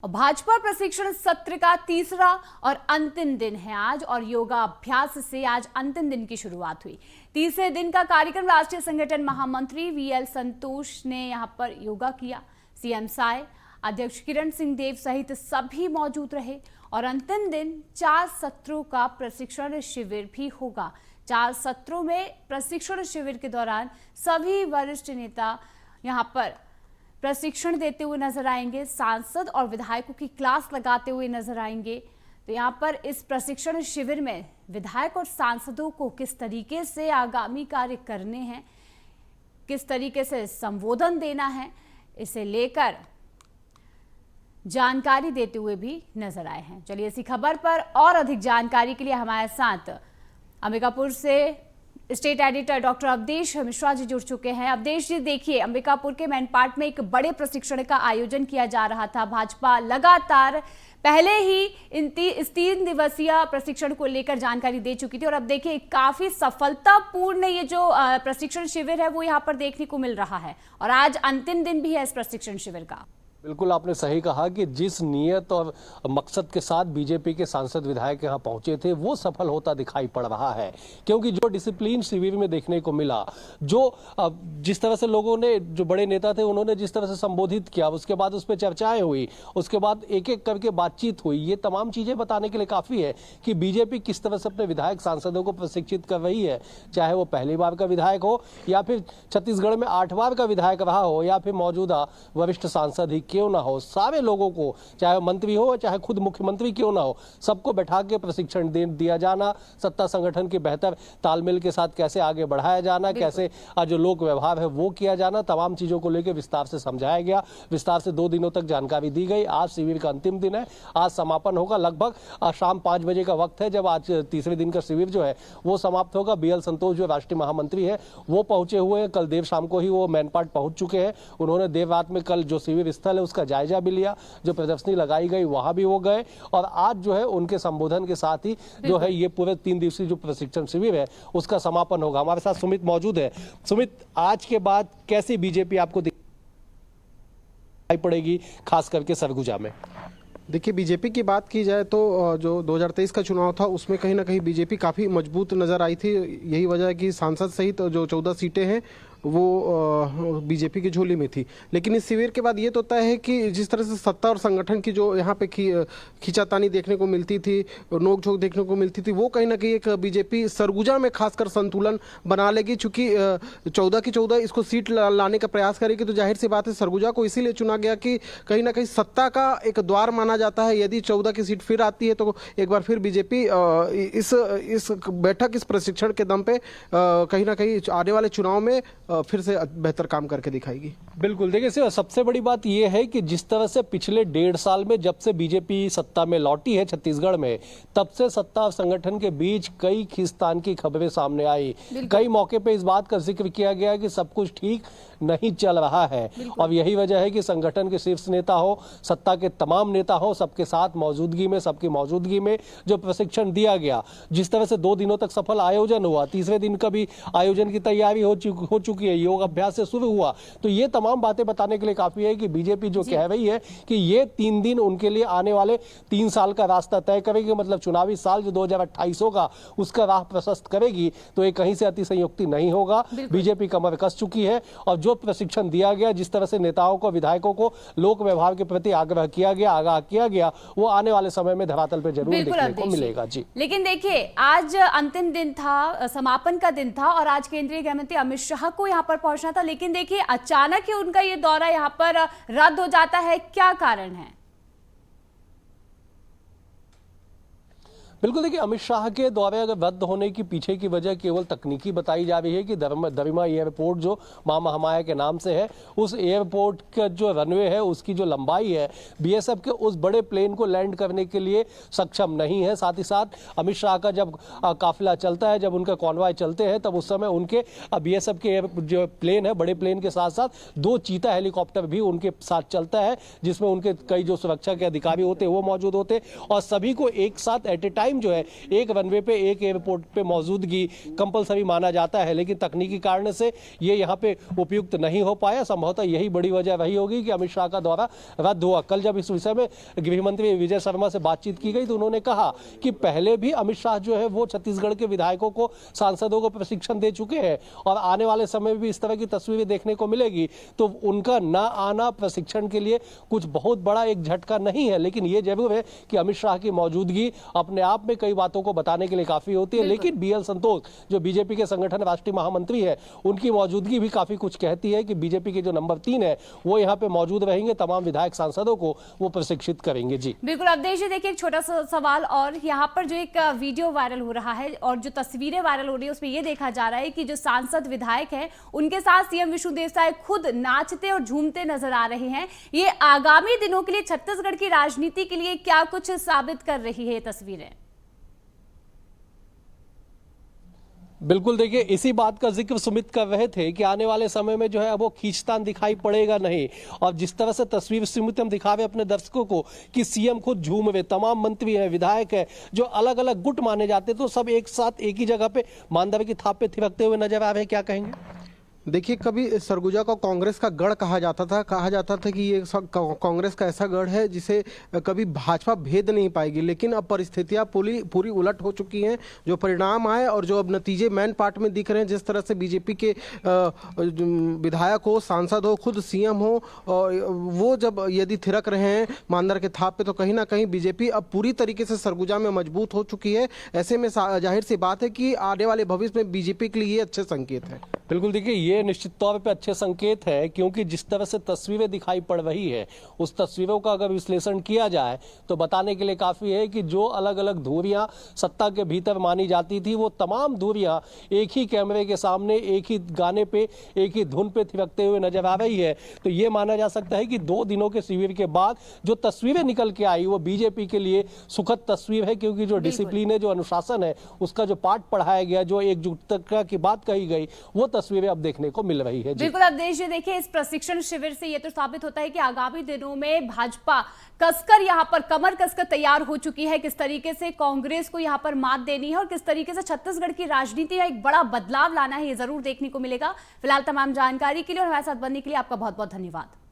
भाजपा प्रशिक्षण सत्र का तीसरा और अंतिम दिन है आज और योगाभ्यास से आज अंतिम दिन की शुरुआत हुई। तीसरे दिन का कार्यक्रम राष्ट्रीय संगठन महामंत्री वीएल संतोष ने यहां पर योगा किया। सीएम साय, अध्यक्ष किरण सिंह देव सहित सभी मौजूद रहे और अंतिम दिन 4 सत्रों का प्रशिक्षण शिविर भी होगा। 4 सत्रों में प्रशिक्षण शिविर के दौरान सभी वरिष्ठ नेता यहां पर प्रशिक्षण देते हुए नजर आएंगे। सांसद और विधायकों की क्लास लगाते हुए नजर आएंगे। तो यहाँ पर इस प्रशिक्षण शिविर में विधायक और सांसदों को किस तरीके से आगामी कार्य करने हैं, किस तरीके से संबोधन देना है, इसे लेकर जानकारी देते हुए भी नजर आए हैं। चलिए इसी खबर पर और अधिक जानकारी के लिए हमारे साथ अंबिकापुर से state editor doctor Awadhesh Mishra ji जुड़ चुके हैं। अवधेश जी, देखिए अंबिकापुर के मैनपाट में एक बड़े प्रशिक्षण का आयोजन किया जा रहा था। भाजपा लगातार पहले ही इस 3 दिवसीय प्रशिक्षण को लेकर जानकारी दे चुकी थी और अब देखिए काफी सफलतापूर्ण ये जो प्रशिक्षण शिविर है वो यहाँ पर देखने को मिल रहा है और आज अंतिम दिन भी है इस प्रशिक्षण शिविर का। बिल्कुल आपने सही कहा कि जिस नियत और मकसद के साथ बीजेपी के सांसद विधायक यहाँ पहुंचे थे वो सफल होता दिखाई पड़ रहा है, क्योंकि जो डिसिप्लिन शिविर में देखने को मिला, जो जिस तरह से लोगों ने, जो बड़े नेता थे उन्होंने जिस तरह से संबोधित किया, उसके बाद उस पर चर्चाएं हुई, उसके बाद एक एक करके बातचीत हुई, ये तमाम चीजें बताने के लिए काफी है कि बीजेपी किस तरह से अपने विधायक सांसदों को प्रशिक्षित कर रही है। चाहे वो पहली बार का विधायक हो या फिर छत्तीसगढ़ में 8 बार का विधायक रहा हो या फिर मौजूदा वरिष्ठ सांसद ही क्यों ना हो, सारे लोगों को, चाहे मंत्री हो चाहे खुद मुख्यमंत्री क्यों ना हो, सबको बैठा के प्रशिक्षण दिया जाना, सत्ता संगठन के बेहतर तालमेल के साथ कैसे आगे बढ़ाया जाना, कैसे जो लोक व्यवहार है वो किया जाना, तमाम चीजों को लेकर विस्तार से समझाया गया। विस्तार से 2 दिनों तक जानकारी दी गई। आज शिविर का अंतिम दिन है, आज समापन होगा। लगभग शाम 5 बजे का वक्त है जब आज तीसरे दिन का शिविर जो है वो समाप्त होगा। वीएल संतोष जो राष्ट्रीय महामंत्री है वो पहुंचे हुए हैं। कल देर शाम को ही वो मैनपाट पहुंच चुके हैं। उन्होंने देर रात में कल जो शिविर स्थल है उसका जायजा भी लिया, जो प्रदर्शनी लगाई गई वहां भी वो गए और आज जो है उनके संबोधन के साथ ही जो है ये पूरे 3 दिवसीय जो प्रशिक्षण शिविर है उसका समापन होगा। हमारे साथ सुमित मौजूद है। सुमित, आज के बाद कैसी बीजेपी आपको दिखाई पड़ेगी, खास करके सरगुजा में? देखिए, बीजेपी की बात की जाए तो जो 2023 का चुनाव था उसमें कहीं ना कहीं बीजेपी काफ़ी मजबूत नज़र आई थी। यही वजह है कि सांसद सहित जो 14 सीटें हैं वो बीजेपी की झोली में थी। लेकिन इस शिविर के बाद ये तो तय है कि जिस तरह से सत्ता और संगठन की जो यहाँ पे खींचातानी देखने को मिलती थी, नोकझोंक देखने को मिलती थी, वो कहीं ना कहीं एक बीजेपी सरगुजा में खासकर संतुलन बना लेगी। चूंकि 14 की 14 इसको सीट लाने का प्रयास करेगी तो जाहिर सी बात है सरगुजा को इसीलिए चुना गया कि कहीं ना कहीं सत्ता का एक द्वार माना जाता है। यदि 14 की सीट फिर आती है तो एक बार फिर बीजेपी इस बैठक, इस प्रशिक्षण के दम पे कहीं ना कहीं आने वाले चुनाव में फिर से बेहतर काम करके दिखाएगी। बिल्कुल, देखिए सबसे बड़ी बात यह है कि जिस तरह से पिछले 1.5 साल में जब से बीजेपी सत्ता में लौटी है छत्तीसगढ़ में, तब से सत्ता और संगठन के बीच कई खींचतान की खबरें सामने आई। कई मौके पे इस बात का जिक्र किया गया कि सब कुछ ठीक नहीं चल रहा है और यही वजह है कि संगठन के शीर्ष नेता हो, सत्ता के तमाम नेता हो, सबके साथ मौजूदगी में, सबकी मौजूदगी में जो प्रशिक्षण दिया गया, जिस तरह से 2 दिनों तक सफल आयोजन हुआ, तीसरे दिन का भी आयोजन की तैयारी हो चुकी है, योग अभ्यास से शुरू हुआ, तो ये तमाम बातें बताने के लिए काफी है कि बीजेपी जो कह रही है कि ये 3 दिन उनके लिए आने वाले 3 साल का रास्ता तय करेगी। मतलब चुनावी साल जो 2028 होगा उसका राह प्रशस्त करेगी। तो ये कहीं से अतिशयोक्ति नहीं होगा। बीजेपी कमर कस चुकी है और जो प्रशिक्षण दिया गया, जिस तरह से नेताओं को, विधायकों को लोक व्यवहार के प्रति आग्रह किया गया, आगाह किया गया, वो आने वाले समय में धरातल पर जरूर देखने को मिलेगा। जी, लेकिन देखिए आज अंतिम दिन था, समापन का दिन था और आज केंद्रीय गृह मंत्री अमित शाह को यहाँ पर पहुंचना था, लेकिन देखिए अचानक ही उनका ये दौरा यहाँ पर रद्द हो जाता है। क्या कारण है? बिल्कुल, देखिए अमित शाह के दौरे अगर रद्द होने की पीछे की वजह केवल तकनीकी बताई जा रही है कि दरिमा एयरपोर्ट जो मां महामाया के नाम से है, उस एयरपोर्ट का जो रनवे है उसकी जो लंबाई है बीएसएफ के उस बड़े प्लेन को लैंड करने के लिए सक्षम नहीं है। साथ ही साथ अमित शाह का जब काफिला चलता है, जब उनका कॉन्वॉय चलते हैं, तब उस समय उनके बीएसएफ के जो प्लेन है, बड़े प्लेन के साथ साथ 2 चीता हेलीकॉप्टर भी उनके साथ चलता है, जिसमें उनके कई जो सुरक्षा के अधिकारी होते हैं वो मौजूद होते और सभी को एक साथ एट ए टाइम टाइम जो है एक रनवे पे एक एयरपोर्ट पे मौजूदगी कंपलसरी माना जाता है, लेकिन तकनीकी कारण से ये यहाँ पे उपयुक्त नहीं हो पाया। संभवतः यही बड़ी वजह रही होगी कि अमित शाह का दौरा रद्द हुआ। कल जब इस विषय में गृह मंत्री विजय शर्मा से बातचीत की गई तो उन्होंने कहा कि पहले भी अमित शाह जो है वो छत्तीसगढ़ के विधायकों को, सांसदों को प्रशिक्षण दे चुके हैं और आने वाले समय में भी इस तरह की तस्वीरें देखने को मिलेगी। तो उनका ना आना प्रशिक्षण के लिए कुछ बहुत बड़ा एक झटका नहीं है, लेकिन ये जरूर है कि अमित शाह की मौजूदगी अपने आप में कई बातों को बताने के लिए काफी होती है। लेकिन बीएल संतोष जो बीजेपी के संगठन राष्ट्रीय महामंत्री है, उनकी मौजूदगी भी काफी कुछ कहती है कि बीजेपी के जो नंबर 3 है वो यहाँ पे मौजूद रहेंगे, तमाम विधायक सांसदों को वो प्रशिक्षित करेंगे। जी बिल्कुल। अवधेश जी देखिए, एक छोटा सा सवाल, और यहाँ पर जो एक वीडियो वायरल हो रहा है और जो तस्वीरें वायरल हो रही है उसमें ये देखा जा रहा है कि जो सांसद विधायक हैं उनके साथ सीएम विष्णुदेव साय खुद नाचते और झूमते नजर आ रहे हैं। ये आगामी दिनों के लिए छत्तीसगढ़ की राजनीति के लिए क्या कुछ साबित कर रही है ये तस्वीरें? बिल्कुल, देखिए इसी बात का जिक्र सुमित कर रहे थे कि आने वाले समय में जो है अब वो खींचतान दिखाई पड़ेगा नहीं। और जिस तरह से तस्वीर सुमित हम दिखा रहे अपने दर्शकों को कि सीएम खुद झूम रहे, तमाम मंत्री हैं, विधायक हैं, जो अलग अलग गुट माने जाते तो सब एक साथ एक ही जगह पे मानदेय की थाप पे थिरकते हुए नजर आ रहे हैं। क्या कहेंगे? देखिए, कभी सरगुजा को कांग्रेस का गढ़ कहा जाता था कि ये कांग्रेस का ऐसा गढ़ है जिसे कभी भाजपा भेद नहीं पाएगी। लेकिन अब परिस्थितियां पूरी उलट हो चुकी हैं। जो परिणाम आए और जो अब नतीजे मैन पार्ट में दिख रहे हैं, जिस तरह से बीजेपी के विधायक हो, सांसद हो, खुद सीएम हो, वो जब यदि थिरक रहे हैं मानदर के थाप पे, तो कहीं ना कहीं बीजेपी अब पूरी तरीके से सरगुजा में मजबूत हो चुकी है। ऐसे में जाहिर सी बात है कि आने वाले भविष्य में बीजेपी के लिए ये अच्छे संकेत है। बिल्कुल, देखिए ये निश्चित तौर पे अच्छे संकेत है, क्योंकि जिस तरह से तस्वीरें दिखाई पड़ रही है उस तस्वीरों का अगर विश्लेषण किया जाए तो बताने के लिए काफी है कि जो अलग अलग धुरियां सत्ता के भीतर मानी जाती थी वो तमाम धुरियां एक ही कैमरे के सामने, एक ही गाने पे, एक ही धुन पे थिरकते हुए नजर आ रही है। तो ये माना जा सकता है कि 2 दिनों के शिविर के बाद जो तस्वीरें निकल के आई वो बीजेपी के लिए सुखद तस्वीर है, क्योंकि जो डिसिप्लिन है, जो अनुशासन है, उसका जो पाठ पढ़ाया गया, जो एकजुटता की बात कही गई, वो तस्वीरें अब देखने को मिल रही है। बिल्कुल अवधेश जी, देखिए इस प्रशिक्षण शिविर से ये तो साबित होता है कि आगामी दिनों में भाजपा कसकर यहां पर कमर कसकर तैयार हो चुकी है, किस तरीके से कांग्रेस को यहां पर मात देनी है और किस तरीके से छत्तीसगढ़ की राजनीति में एक बड़ा बदलाव लाना है, ये जरूर देखने को मिलेगा। फिलहाल तमाम जानकारी के लिए और हमारे साथ बनने के लिए आपका बहुत बहुत धन्यवाद।